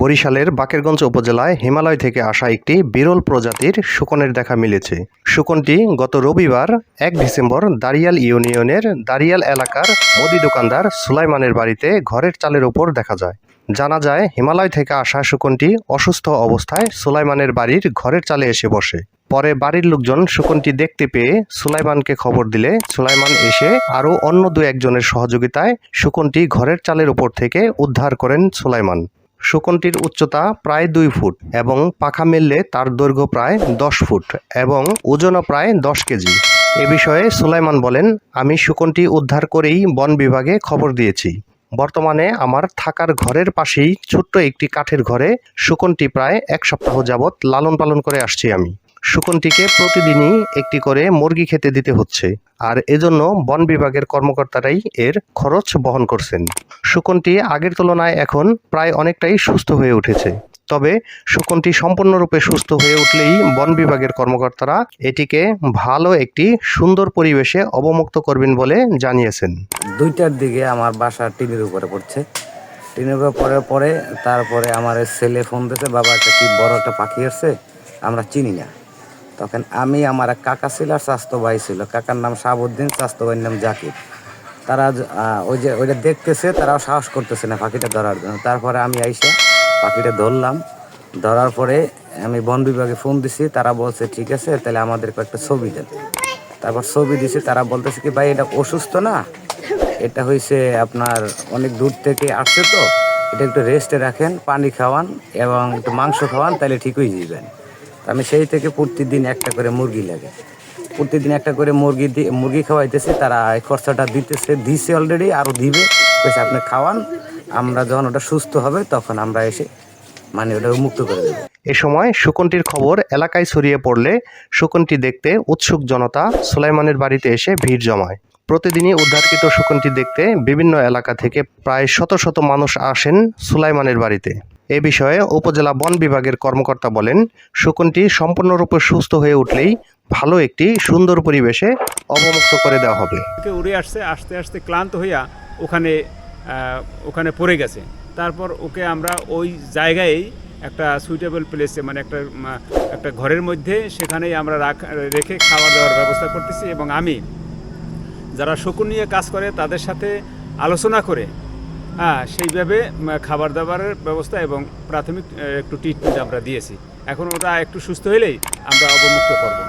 বরিশালের বাকেরগঞ্জ উপজেলায় হিমালয় থেকে আসা একটি বিরল প্রজাতির শকুনের দেখা মিলেছে। শকুনটি গত রবিবার ১ ডিসেম্বর দাড়িয়াল ইউনিয়নের দাড়িয়াল এলাকার মুদি দোকানদার সুলাইমানের বাড়িতে ঘরের চালের ওপর দেখা যায়। জানা যায়, হিমালয় থেকে আসা শকুনটি অসুস্থ অবস্থায় সুলাইমানের বাড়ির ঘরের চালে এসে বসে। পরে বাড়ির লোকজন শকুনটি দেখতে পেয়ে সুলাইমানকে খবর দিলে সুলাইমান এসে আরও অন্য দু একজনের সহযোগিতায় শকুনটি ঘরের চালের উপর থেকে উদ্ধার করেন সুলাইমান। শকুনটির উচ্চতা প্রায় ২ ফুট এবং পাখা মেললে তার দৈর্ঘ্য প্রায় ১০ ফুট এবং ওজনও প্রায় ১০ কেজি। এ বিষয়ে সুলাইমান বলেন, আমি শকুনটি উদ্ধার করেই বন বিভাগে খবর দিয়েছি। বর্তমানে আমার থাকার ঘরের পাশেই ছোট্ট একটি কাঠের ঘরে শকুনটি প্রায় ১ সপ্তাহ যাবৎ লালন পালন করে আসছি আমি। শকুনটিকে প্রতিদিনই একটি করে মুরগি খেতে দিতে হচ্ছে, আর এজন্য বন বিভাগের কর্মকর্তারাই এর খরচ বহন করছেন। শকুনটি আগের তুলনায় এখন প্রায় অনেকটাই সুস্থ হয়ে উঠেছে। তবে শকুনটি সম্পূর্ণরূপে সুস্থ হয়ে উঠলেই বন বিভাগের কর্মকর্তারা এটিকে ভালো একটি সুন্দর পরিবেশে অবমুক্ত করবেন বলে জানিয়েছেন। ২টার দিকে আমার বাসা টিনের উপরে পড়ছে। টিনের উপরে পড়ার পরে তারপরে আমার ছেলে ফোন দিয়েছে, বাবা একটা কি বড় একটা পাখি আসছে, আমরা চিনি না। তখন আমি, আমার এক কাকা ছিল আর স্বাস্থ্য ভাই ছিল। কাকার নাম শাহাবুদ্দিন, স্বাস্থ্য ভাইয়ের নাম জাকির। তারা ওইটা দেখতেছে, তারাও সাহস করতেছে না পাখিটা ধরার জন্য। তারপরে আমি আইসা পাখিটা ধরলাম। ধরার পরে আমি বন বিভাগে ফোন দিছি, তারা বলছে ঠিক আছে, তাহলে আমাদেরকে একটা ছবি দেন। তারপর ছবি দিছি, তারা বলতেছে কি ভাই এটা অসুস্থ না, এটা হয়েছে আপনার অনেক দূর থেকে আসছে, তো এটা একটু রেস্টে রাখেন, পানি খাওয়ান এবং একটু মাংস খাওয়ান, তাহলে ঠিক হয়ে যাবেন। আমি সেই থেকে প্রতিদিন একটা করে মুরগি লাগে, প্রতিদিন একটা করে মুরগি খাওয়াইতেছি। তারা এই খরচাটা দিছে অলরেডি, আরও দিবে। বেশি আপনি খাওয়ান, আমরা যখন ওটা সুস্থ হবে তখন আমরা এসে ওটা মুক্ত করে দেবো। এ সময় শকুনটির খবর এলাকায় ছড়িয়ে পড়লে শকুনটি দেখতে উৎসুক জনতা সুলাইমানের বাড়িতে এসে ভিড় জমায়। প্রতিদিনই উদ্ধারকৃত শকুনটি দেখতে বিভিন্ন এলাকা থেকে প্রায় শত শত মানুষ আসেন সুলাইমানের বাড়িতে। এ বিষয়ে উপজেলা বন বিভাগের কর্মকর্তা বলেন, শকুনটি সম্পূর্ণরূপে সুস্থ হয়ে উঠলেই ভালো একটি সুন্দর পরিবেশে অবমুক্ত করে দেওয়া হবে। উড়ে আসছে, আস্তে আস্তে ক্লান্ত হইয়া ওখানে পড়ে গেছে। তারপর ওকে আমরা ওই জায়গায় একটা সুইটেবল প্লেসে, একটা ঘরের মধ্যে সেখানেই আমরা রেখে খাওয়া দাওয়ার ব্যবস্থা করতেছি। এবং আমি যারা শকুন নিয়ে কাজ করে তাদের সাথে আলোচনা করে সেইভাবে খাবার দাবারের ব্যবস্থা এবং প্রাথমিক একটু ট্রিটমেন্ট আমরা দিয়েছি। এখন ওটা একটু সুস্থ হলেই আমরা অবমুক্ত করব।